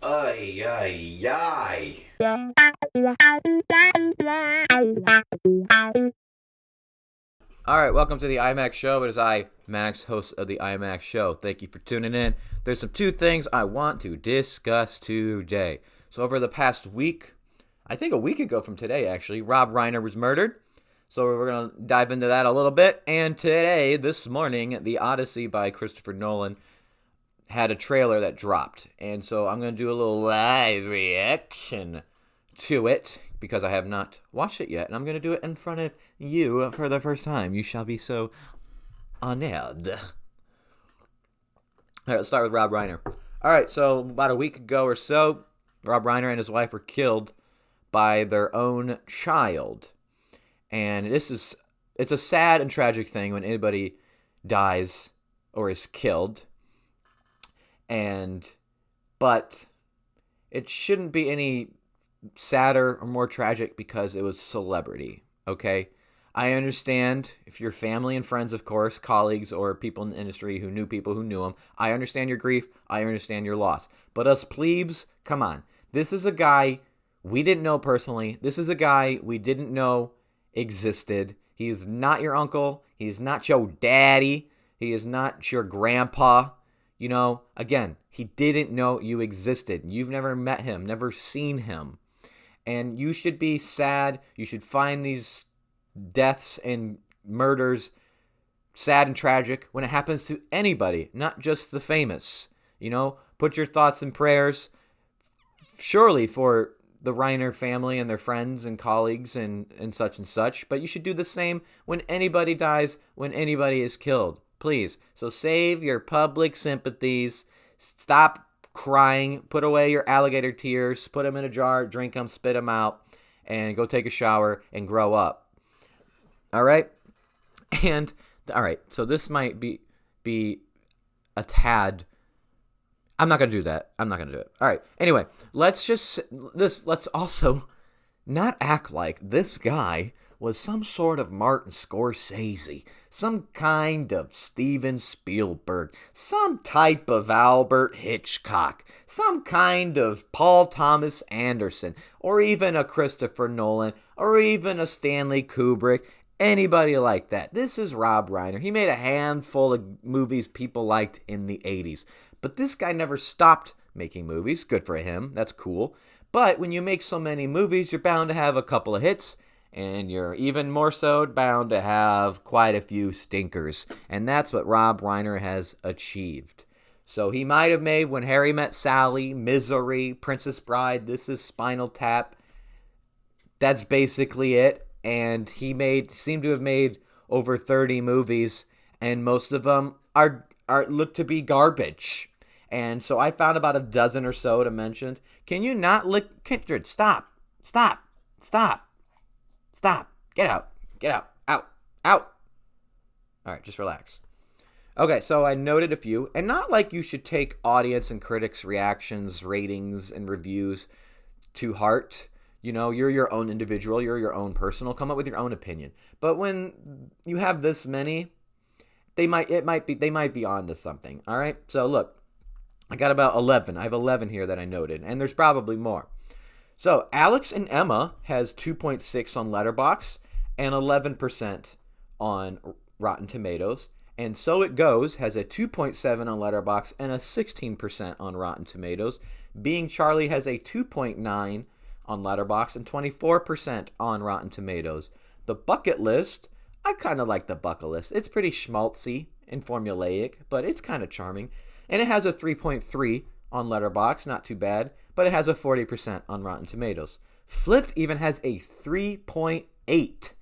Ay, ay, ay. All right, welcome to the IMACK show. It is I, Max, host of the IMACK show. Thank you for tuning in. There's two things I want to discuss today. So over the past week, I think a week ago from today, actually, Rob Reiner was murdered. So we're going to dive into that a little bit. And today, this morning, the Odyssey by Christopher Nolan had a trailer that dropped. And so I'm going to do a little live reaction to it because I have not watched it yet. And I'm going to do it in front of you for the first time. You shall be so honored. All right, let's start with Rob Reiner. All right, so about a week ago or so, Rob Reiner and his wife were killed by their own child. And it's a sad and tragic thing when anybody dies or is killed. But it shouldn't be any sadder or more tragic because it was celebrity, okay? I understand if you're family and friends, of course, colleagues or people in the industry who knew people who knew him. I understand your grief. I understand your loss. But us plebes, come on. This is a guy we didn't know personally. This is a guy we didn't know existed. He is not your uncle. He is not your daddy. He is not your grandpa. You know, again, he didn't know you existed. You've never met him, never seen him. And you should be sad. You should find these deaths and murders sad and tragic when it happens to anybody, not just the famous. You know, put your thoughts and prayers surely for the Reiner family and their friends and colleagues and such. But you should do the same when anybody dies, when anybody is killed. Please. So save your public sympathies. Stop crying. Put away your alligator tears. Put them in a jar. Drink them. Spit them out. And go take a shower and grow up. All right? And, all right. So this might be a tad. I'm not going to do that. I'm not going to do it. All right. Anyway, let's also not act like this guy was some sort of Martin Scorsese, some kind of Steven Spielberg, some type of Albert Hitchcock, some kind of Paul Thomas Anderson, or even a Christopher Nolan, or even a Stanley Kubrick, anybody like that. This is Rob Reiner. He made a handful of movies people liked in the 80s. But this guy never stopped making movies. Good for him. That's cool. But when you make so many movies, you're bound to have a couple of hits. And you're even more so bound to have quite a few stinkers. And that's what Rob Reiner has achieved. So he might have made When Harry Met Sally, Misery, Princess Bride, This Is Spinal Tap. That's basically it. And he seemed to have made over 30 movies. And most of them are look to be garbage. And so I found about a dozen or so to mention. Can you not lick Kindred? Stop. Get out. Out. All right, just relax. Okay, so I noted a few, and not like you should take audience and critics' reactions, ratings, and reviews to heart. You know, you're your own individual, you're your own personal, come up with your own opinion. But when you have this many, they might be onto something. All right? So look, I got about 11. I have 11 here that I noted, and there's probably more. So Alex and Emma has 2.6 on Letterboxd and 11% on Rotten Tomatoes. And So It Goes has a 2.7 on Letterboxd and a 16% on Rotten Tomatoes. Being Charlie has a 2.9 on Letterboxd and 24% on Rotten Tomatoes. The Bucket List, I kind of like the Bucket List. It's pretty schmaltzy and formulaic, but it's kind of charming. And it has a 3.3 on Letterboxd, not too bad, but it has a 40% on Rotten Tomatoes. Flipped even has a 3.8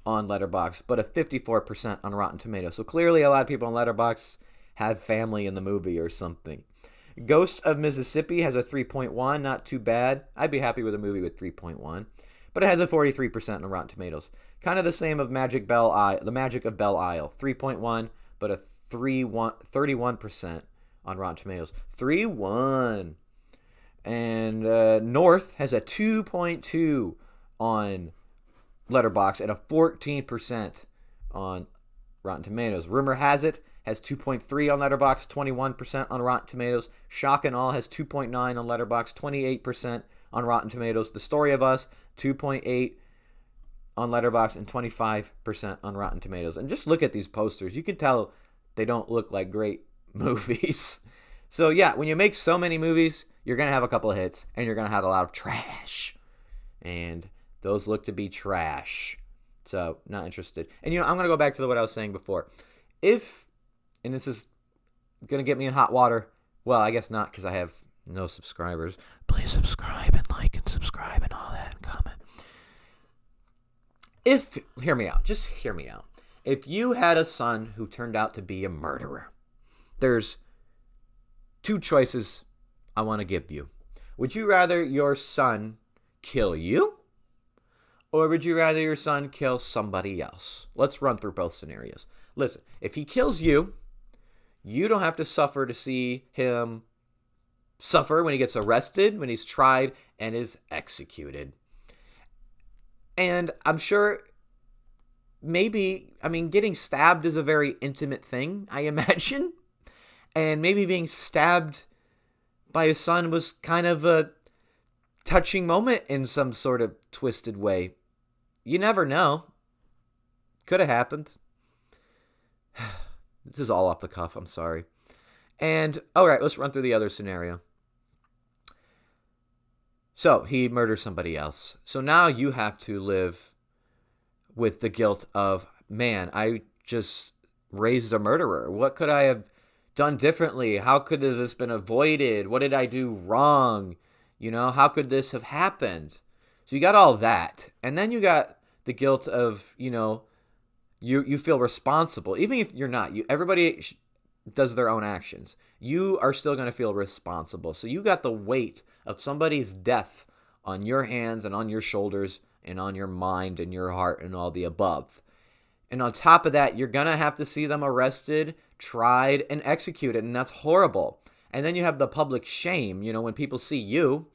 on Letterboxd, but a 54% on Rotten Tomatoes. So clearly a lot of people on Letterboxd have family in the movie or something. Ghosts of Mississippi has a 3.1, not too bad. I'd be happy with a movie with 3.1. But it has a 43% on Rotten Tomatoes. Kind of the same of The Magic of Belle Isle. 3.1, but a 31% on Rotten Tomatoes. 3-1. And North has a 2.2 on Letterboxd and a 14% on Rotten Tomatoes. Rumor has it has 2.3 on Letterboxd, 21% on Rotten Tomatoes. Shock and Awe has 2.9 on Letterboxd, 28% on Rotten Tomatoes. The Story of Us, 2.8 on Letterboxd and 25% on Rotten Tomatoes. And just look at these posters. You can tell they don't look like great movies. So yeah, when you make so many movies, you're going to have a couple of hits and you're going to have a lot of trash. And those look to be trash. So not interested. And I'm going to go back to what I was saying before. And this is going to get me in hot water. Well, I guess not because I have no subscribers. Please subscribe and like and subscribe and all that and comment. Hear me out. Just hear me out. If you had a son who turned out to be a murderer, there's two choices I want to give you. Would you rather your son kill you? Or would you rather your son kill somebody else? Let's run through both scenarios. Listen, if he kills you, you don't have to suffer to see him suffer when he gets arrested, when he's tried, and is executed. And I'm sure getting stabbed is a very intimate thing, I imagine. And maybe being stabbed by his son was kind of a touching moment in some sort of twisted way. You never know. Could have happened. This is all off the cuff. I'm sorry. And, all right, let's run through the other scenario. So, he murders somebody else. So now you have to live with the guilt of, man, I just raised a murderer. What could I have done differently? How could this have been avoided? What did I do wrong? How could this have happened? So you got all that. And then you got the guilt of, you feel responsible. Even if you're not. Everybody does their own actions. You are still going to feel responsible. So you got the weight of somebody's death on your hands and on your shoulders and on your mind and your heart and all the above. And on top of that, you're going to have to see them arrested, tried, and executed. And that's horrible. And then you have the public shame. When people see you,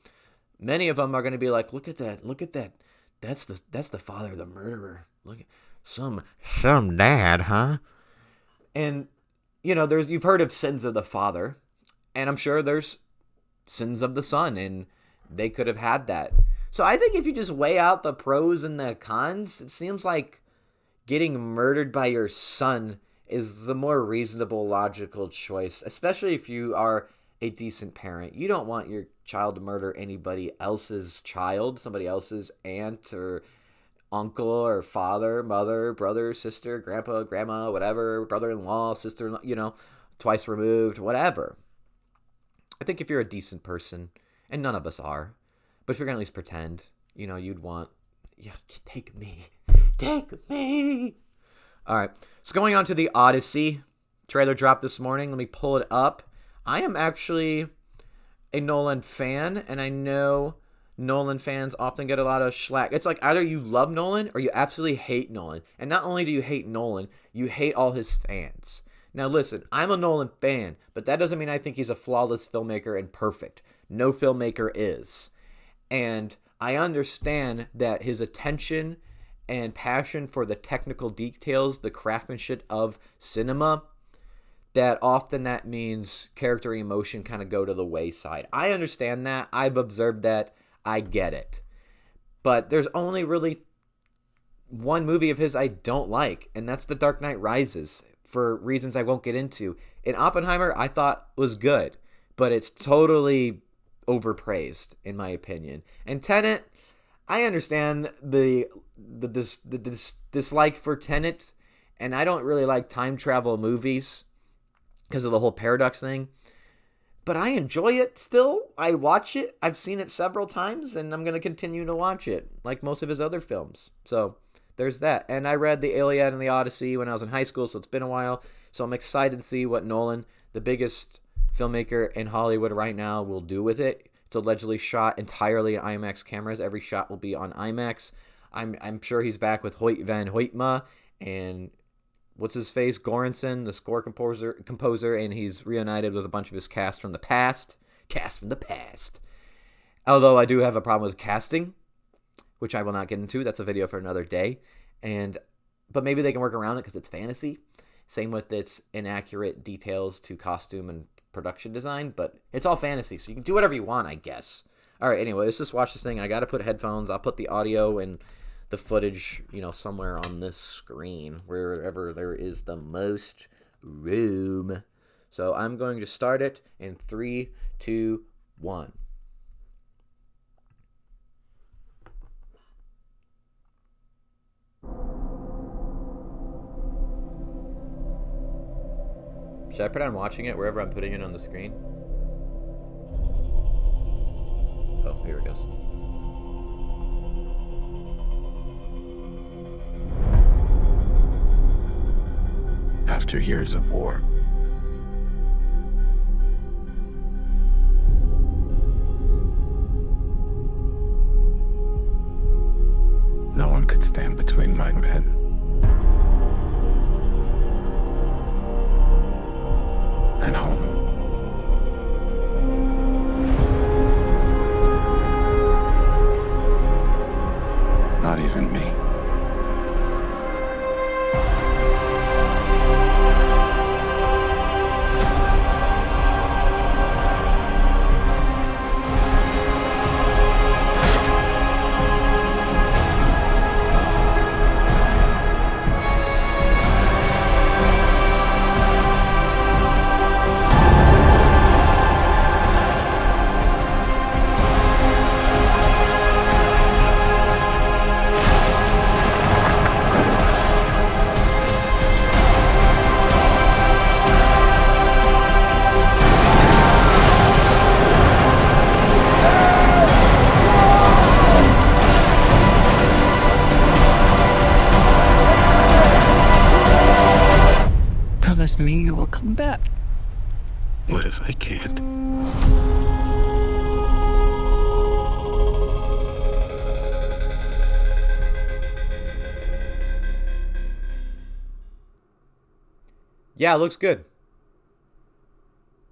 many of them are going to be like, look at that. That's the father of the murderer. Look at some dad, huh? And, you've heard of sins of the father. And I'm sure there's sins of the son. And they could have had that. So I think if you just weigh out the pros and the cons, it seems like getting murdered by your son is the more reasonable, logical choice, especially if you are a decent parent. You don't want your child to murder anybody else's child, somebody else's aunt or uncle or father, mother, brother, sister, grandpa, grandma, whatever, brother-in-law, sister-in-law, twice removed, whatever. I think if you're a decent person, and none of us are, but if you're going to at least pretend, you'd want, take me. All right, so going on to the Odyssey trailer dropped this morning. Let me pull it up. I am actually a Nolan fan, and I know Nolan fans often get a lot of schlack. It's like either you love Nolan or you absolutely hate Nolan. And not only do you hate Nolan, you hate all his fans. Now listen, I'm a Nolan fan, but that doesn't mean I think he's a flawless filmmaker and perfect. No filmmaker is. And I understand that his attention and passion for the technical details, the craftsmanship of cinema, that often that means character and emotion kind of go to the wayside. I understand that. I've observed that. I get it. But there's only really one movie of his I don't like, and that's The Dark Knight Rises, for reasons I won't get into. And Oppenheimer, I thought was good, but it's totally overpraised, in my opinion. And Tenet, I understand the dislike for Tenet, and I don't really like time travel movies because of the whole paradox thing. But I enjoy it still. I watch it. I've seen it several times, and I'm going to continue to watch it, like most of his other films. So there's that. And I read The Iliad and the Odyssey when I was in high school, so it's been a while. So I'm excited to see what Nolan, the biggest filmmaker in Hollywood right now, will do with it. It's allegedly shot entirely in IMAX cameras. Every shot will be on IMAX. I'm sure he's back with Hoyt van Hoytma and what's his face, Göransson, the score composer, and he's reunited with a bunch of his cast from the past. Although I do have a problem with casting, which I will not get into. That's a video for another day. But maybe they can work around it because it's fantasy. Same with its inaccurate details to costume and production design, but it's all fantasy, so you can do whatever you want, I guess. All right, anyway, let's just watch this thing. I got to put headphones. I'll put the audio and the footage, somewhere on this screen, wherever there is the most room. So I'm going to start it in 3, 2, 1. Should I put on watching it wherever I'm putting it on the screen? Oh, here it goes. After years of war, no one could stand between my men and home. Not even me. Promise me you will come back. What if I can't? Yeah, it looks good.